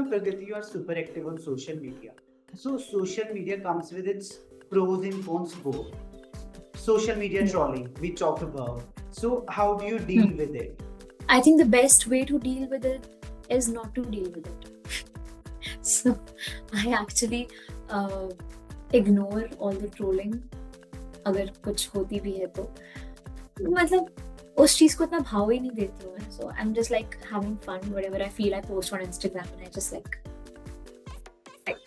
Pragati, you are super active on social media. So, social media comes with its pros and cons both. Social media Yeah. trolling, we talk about. So, how do you Hmm. deal with it? I think the best way to deal with it is not to deal with it. So I actually uh, ignore all the trolling अगर कुछ होती भी है तो मतलब उस चीज को इतना भाव ही नहीं देती हूँ मैं. So I'm just like having fun. Whatever I feel, I post on Instagram, and I just like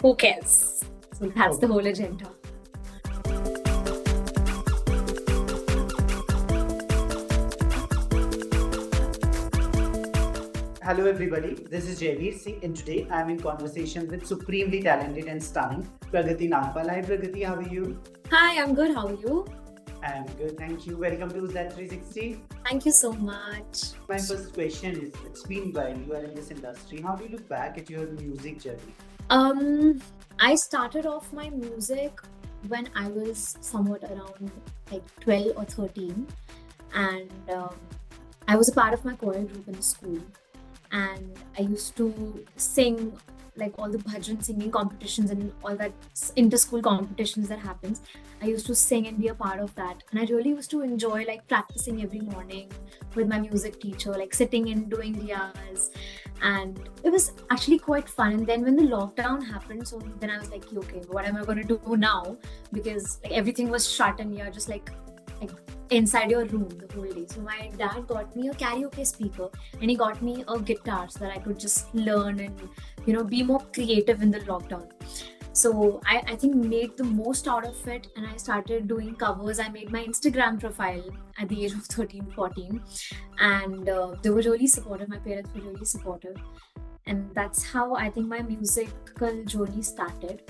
who cares? So that's the whole agenda. Hello, everybody. This is Jaiveer Singh, and today I am in conversation with supremely talented and stunning Pragati Nagpal. Hi, Pragati. How are you? Hi, I'm good. How are you? I'm good. Thank you. Welcome to Z360. Thank you so much. My first question is: it's been a while you are in this industry. How do you look back at your music journey? I started off my music when I was somewhat around like 12 or 13, and I was a part of my choir group in school, and I used to sing like all the bhajan singing competitions and all that inter-school competitions that happens. I used to sing and be a part of that, and I really used to enjoy like practicing every morning with my music teacher, like sitting and doing riyaz, and it was actually quite fun. And then when the lockdown happened, so then I was like, okay, what am I going to do now? Because like everything was shut and you're just like inside your room the whole day. So my dad got me a karaoke speaker, and he got me a guitar so that I could just learn and be more creative in the lockdown. So I think made the most out of it, and I started doing covers. I made my Instagram profile at the age of 13, 14, and they were really supportive. My parents were really supportive, and that's how I think my musical journey started.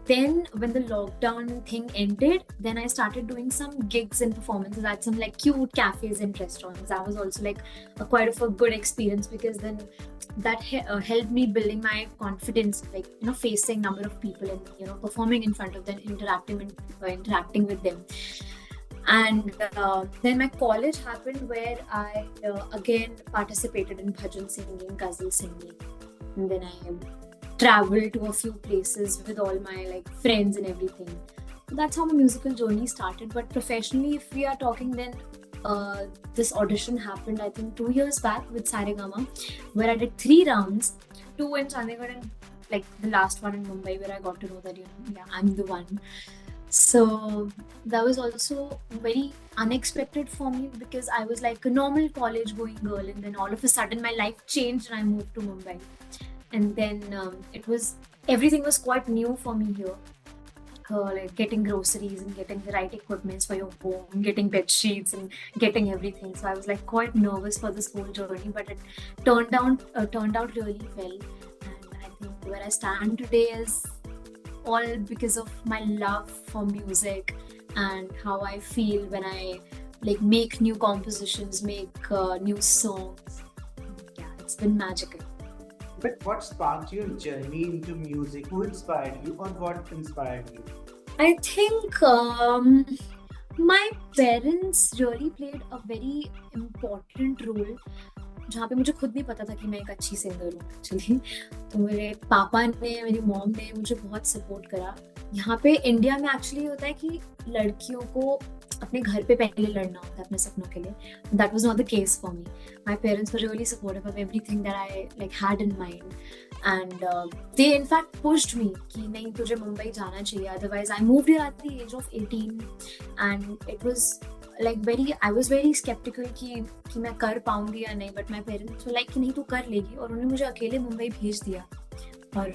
Then when the lockdown thing ended, then I started doing some gigs and performances at some like cute cafes and restaurants. That was also like quite of a good experience, because then that helped me building my confidence, like facing number of people and performing in front of them, interacting with them. And then my college happened, where I again participated in bhajan singing, ghazal singing, and then I traveled to a few places with all my like friends and everything. So that's how my musical journey started. But professionally, if we are talking, then this audition happened I think 2 years back with Saregama, where I did 3 rounds, 2 in Chandigarh and like the last one in Mumbai, where I got to know that I'm the one. So that was also very unexpected for me, because I was like a normal college going girl, and then all of a sudden my life changed and I moved to Mumbai. And then everything was quite new for me here. Like getting groceries and getting the right equipments for your home, getting bed sheets and getting everything. So I was like quite nervous for this whole journey, but it turned out really well. And I think where I stand today is all because of my love for music and how I feel when I like make new compositions, make new songs. Yeah, it's been magical. But what sparked your journey into music? Who inspired you, or what inspired you? I think my parents really played a very important role, जहाँ पे मुझे खुद नहीं पता था कि मैं एक अच्छी सिंगर हूँ एक्चुअली. तो मेरे पापा ने, मेरी मॉम ने मुझे बहुत सपोर्ट करा. यहाँ पे इंडिया में एक्चुअली होता है कि लड़कियों को अपने घर पे पहले लड़ना होता है अपने सपनों के लिए. That was not the case for me. My parents were really supportive of everything that I like had in mind, and they in fact pushed me कि नहीं, तुझे मुंबई जाना चाहिए. Otherwise I moved here at the age of 18, and it was like I was very skeptical कि मैं कर पाऊंगी या नहीं. But my parents were like कि नहीं, तू कर लेगी. और उन्होंने मुझे अकेले मुंबई भेज दिया, और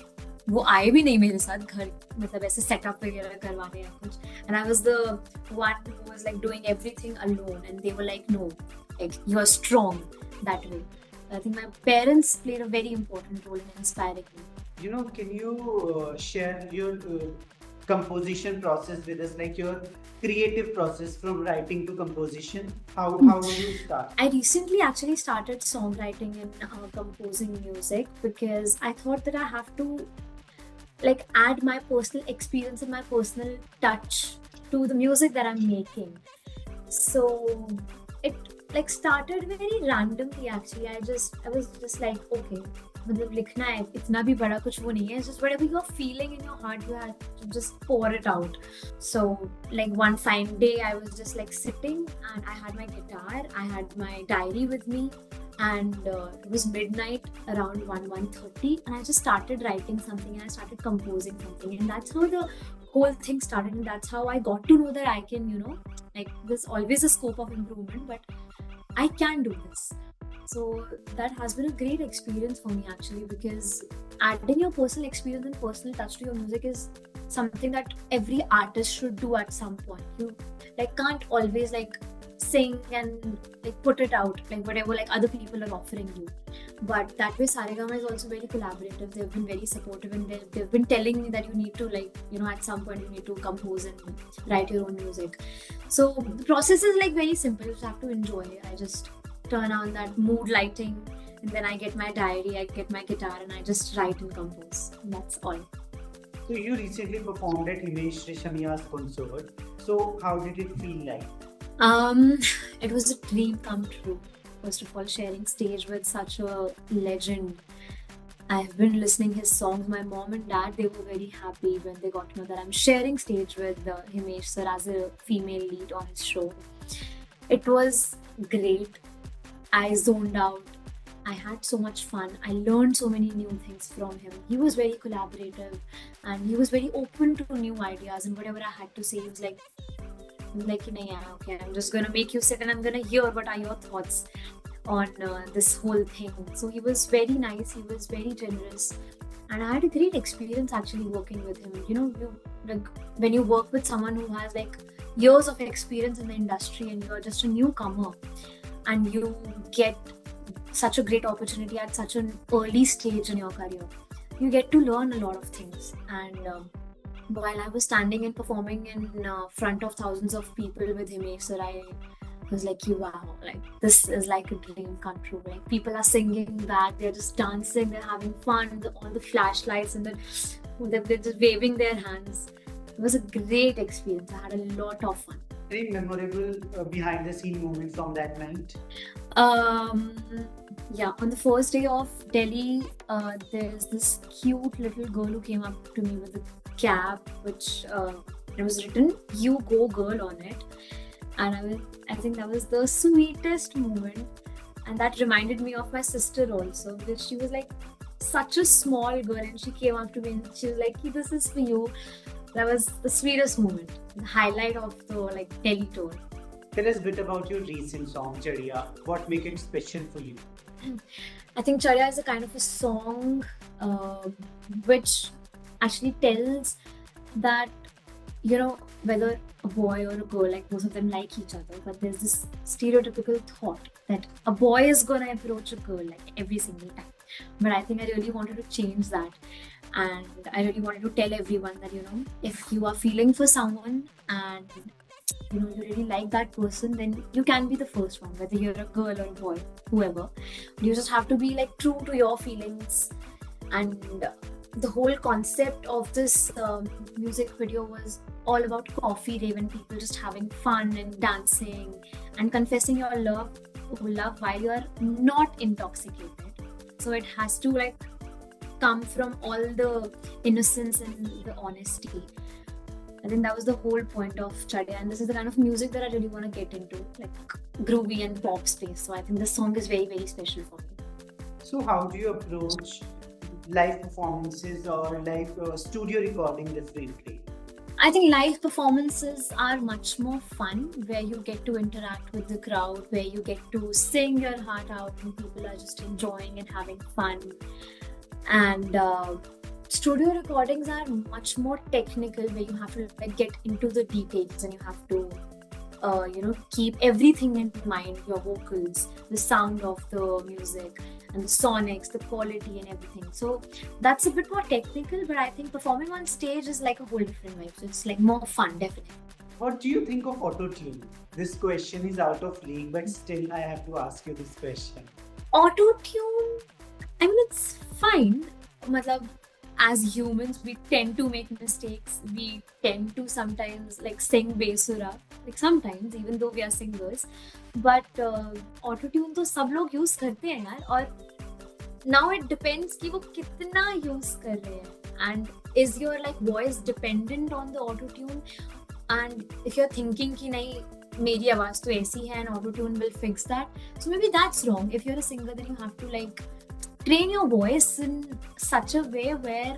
वो आए भी नहीं मेरे साथ घर, मतलब ऐसे सेटअप वगैरह करवाने या कुछ. And I was the one who was like doing everything alone, and they were like, no, like you are strong that way. I think my parents played a very important role in inspiring me. Can you share your composition process with us, like your creative process from writing to composition? How do you start? I recently actually started songwriting and composing music, because I thought that I have to like add my personal experience and my personal touch to the music that I'm making. So it like started very randomly actually. I was just like, okay, मतलब लिखना है, इतना भी बड़ा कुछ वो नहीं है. It's just whatever you're feeling in your heart, you have to just pour it out. So like one fine day, I was just like sitting and I had my guitar, I had my diary with me, and it was midnight around 1:30, and I just started writing something and I started composing something, and that's how the whole thing started, and that's how I got to know that I can, you know, like there's always a scope of improvement, but I can do this. So that has been a great experience for me actually, because adding your personal experience and personal touch to your music is something that every artist should do at some point. You like can't always like sing and like put it out like whatever like other people are offering you. But that way Saregama is also very collaborative. They've been very supportive, and they've been telling me that you need to like, you know, at some point you need to compose and write your own music. So the process is like very simple. You just have to enjoy it. I just turn on that mood lighting, and then I get my diary, I get my guitar, and I just write and compose. And that's all. So you recently performed at Himesh Reshammiya's concert. So how did it feel like? It was a dream come true. First of all, sharing stage with such a legend. I've been listening his songs. My mom and dad, they were very happy when they got to know that I'm sharing stage with Himesh sir as a female lead on his show. It was great. I zoned out. I had so much fun. I learned so many new things from him. He was very collaborative, and he was very open to new ideas, and whatever I had to say, he was like, "Nahi, yeah, okay, I'm just gonna make you sit and I'm gonna hear what are your thoughts on this whole thing." So he was very nice. He was very generous, and I had a great experience actually working with him. You know, like when you work with someone who has like years of experience in the industry, and you're just a newcomer, and you get such a great opportunity at such an early stage in your career, you get to learn a lot of things. And while I was standing and performing in front of thousands of people with Himesh sir, I was like, wow, like this is like a dream come true. Like people are singing back, they're just dancing, they're having fun, all the flashlights, and then they're just waving their hands. It was a great experience. I had a lot of fun. Any memorable behind the scene moment from that night? Yeah, on the first day of Delhi, there's this cute little girl who came up to me with a cap, which it was written "You Go Girl" on it, and I think that was the sweetest moment, and that reminded me of my sister also, because she was like such a small girl, and she came up to me and she was like, "This is for you." That was the sweetest moment, the highlight of the like Delhi tour. Tell us a bit about your recent song, Chadiya. What make it special for you? I think Chadiya is a kind of a song which actually tells that, you know, whether a boy or a girl, like both of them like each other, but there's this stereotypical thought that a boy is gonna approach a girl like every single time. But I think I really wanted to change that. And I really wanted to tell everyone that, you know, if you are feeling for someone and you know you really like that person, then you can be the first one, whether you're a girl or a boy, whoever. You just have to be like true to your feelings. And the whole concept of this music video was all about coffee rave and people just having fun and dancing and confessing your love while you are not intoxicated. So it has to like come from all the innocence and the honesty. I think that was the whole point of Chadiya, and this is the kind of music that I really want to get into, like groovy and pop space. So I think this song is very, very special for me. So how do you approach live performances or live studio recording differently? I think live performances are much more fun, where you get to interact with the crowd, where you get to sing your heart out and people are just enjoying and having fun. And studio recordings are much more technical, where you have to like get into the details and you have to you know, keep everything in mind, your vocals, the sound of the music, and the sonics, the quality and everything. So that's a bit more technical, but I think performing on stage is like a whole different vibe. So it's like more fun, definitely. What do you think of auto-tune? This question is out of league, but still I have to ask you this question. Auto-tune, I mean, it's fine. Matlab, as humans, we tend to make mistakes. We tend to sometimes like sing besura, like sometimes, even though we are singers. But auto-tune तो सब लोग use करते हैं यार. और now it depends कि वो कितना use कर रहे हैं, and is your like voice dependent on the auto tune, and if you're thinking कि नहीं मेरी आवाज तो ऐसी है and auto tune will fix that, so maybe that's wrong. If you're a singer, then you have to like train your voice in such a way where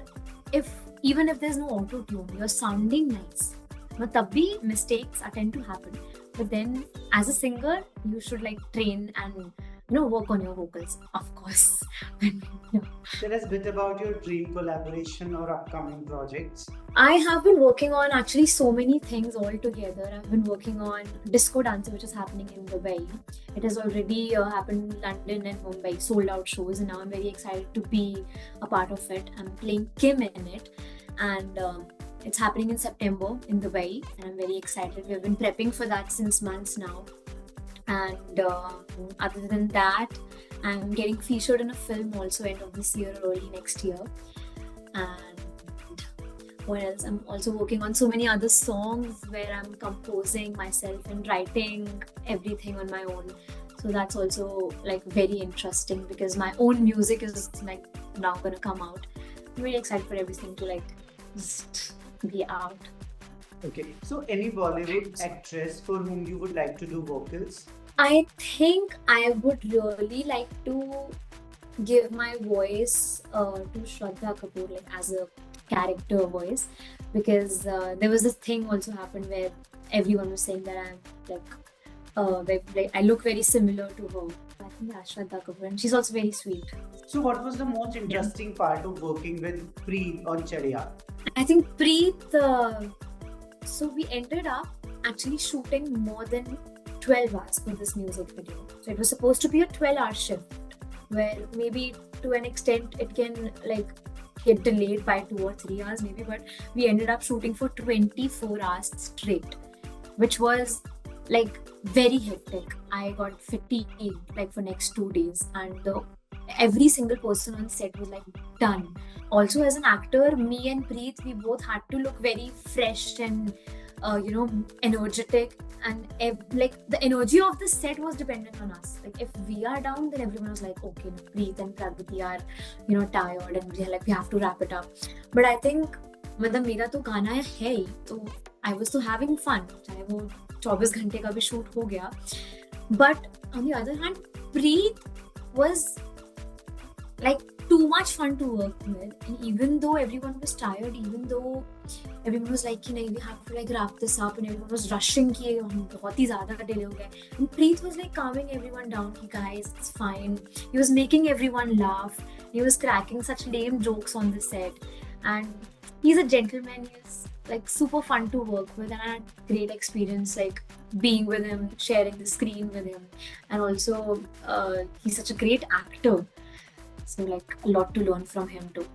even if there's no auto tune, you're sounding nice. But तब भी mistakes tend to happen. But then as a singer, you should like train and work on your vocals, of course. Tell us a bit about your dream collaboration or upcoming projects. I have been working on actually so many things all together. I've been working on Disco Dancer, which is happening in Dubai. It has already happened in London and Mumbai, sold out shows, and now I'm very excited to be a part of it. I'm playing Kim in it, and it's happening in September in Dubai, and I'm very excited. We've been prepping for that since months now. And other than that, I'm getting featured in a film also end of this year or early next year. And what else? I'm also working on so many other songs where I'm composing myself and writing everything on my own. So that's also like very interesting because my own music is like now gonna come out. I'm really excited for everything to like just be out. Okay, so any Bollywood actress for whom you would like to do vocals? I think I would really like to give my voice to Shraddha Kapoor, like as a character voice, because there was this thing also happened where everyone was saying that I'm like I look very similar to her. I think that's Shraddha Kapoor, and she's also very sweet. So, what was the most interesting part of working with Preet on Chadiya? I think Preet. So we ended up actually shooting more than 12 hours for this music video. So it was supposed to be a 12-hour shift where maybe to an extent it can like get delayed by 2 or 3 hours maybe, but we ended up shooting for 24 hours straight, which was like very hectic. I got fatigued like for next 2 days, and every single person on set was like done. Also, as an actor, me and Preet, we both had to look very fresh and energetic, and like the energy of the set was dependent on us. Like if we are down, then everyone was like, okay, Preet and Pragati are tired, and we are like, we have to wrap it up. But I think मतलब मेरा तो गाना है ही, तो I was so having fun, चाहे वो 24 घंटे का भी shoot हो गया. But on the other hand, Preet was like too much fun to work with, and even though everyone was tired, even though everyone was like we have to like wrap this up, and everyone was rushing कि हम बहुत ही ज़्यादा delay हो गए, and Preet was like calming everyone down कि guys, it's fine. He was making everyone laugh. He was cracking such lame jokes on the set, and he's a gentleman. He's like super fun to work with, and I had great experience like being with him, sharing the screen with him, and also he's such a great actor. So like a lot to learn from him too.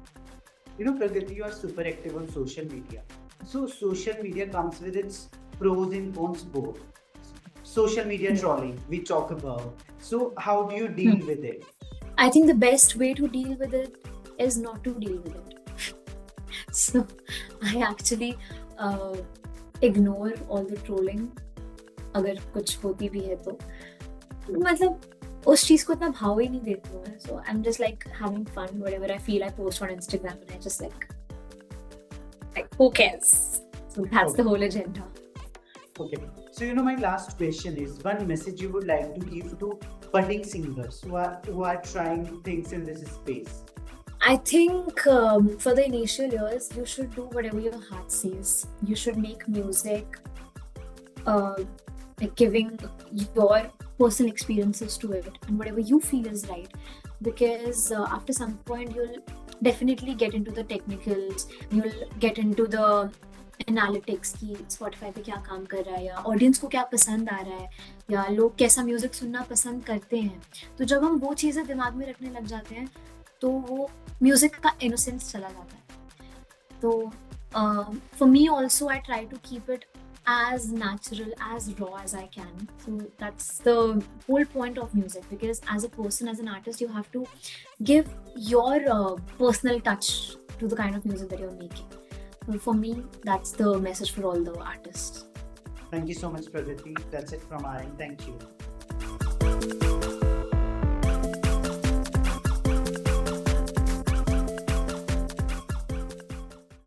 Pragati, you are super active on social media. So social media comes with its pros and cons both. Social media trolling, we talk about. So how do you deal with it? I think the best way to deal with it is not to deal with it. So I actually ignore all the trolling. अगर कुछ होती भी है तो मतलब उस चीज को इतना भाव ही नहीं देती हूँ. So I'm just like having fun. Whatever I feel, I post on Instagram, and I just like who cares? So that's the whole agenda. Okay. So my last question is one message you would like to give to budding singers who are trying things in this space. I think for the initial years, you should do whatever your heart says. You should make music, like giving your personal experiences to it and whatever you feel is right. Because after some point, you'll definitely get into the technicals. You'll get into the analytics की Spotify पे क्या काम कर रहा है, या audience को क्या पसंद आ रहा है, या लोग कैसा म्यूजिक सुनना पसंद करते हैं. तो जब हम वो चीज़ें दिमाग में रखने लग जाते हैं तो वो म्यूजिक का इनोसेंस चला जाता है. तो for me also I try to keep it as natural, as raw as I can. So that's the whole point of music, because as a person, as an artist, you have to give your personal touch to the kind of music that you're making. So for me, that's the message for all the artists. Thank you so much, Pragati. That's it from our end. Thank you.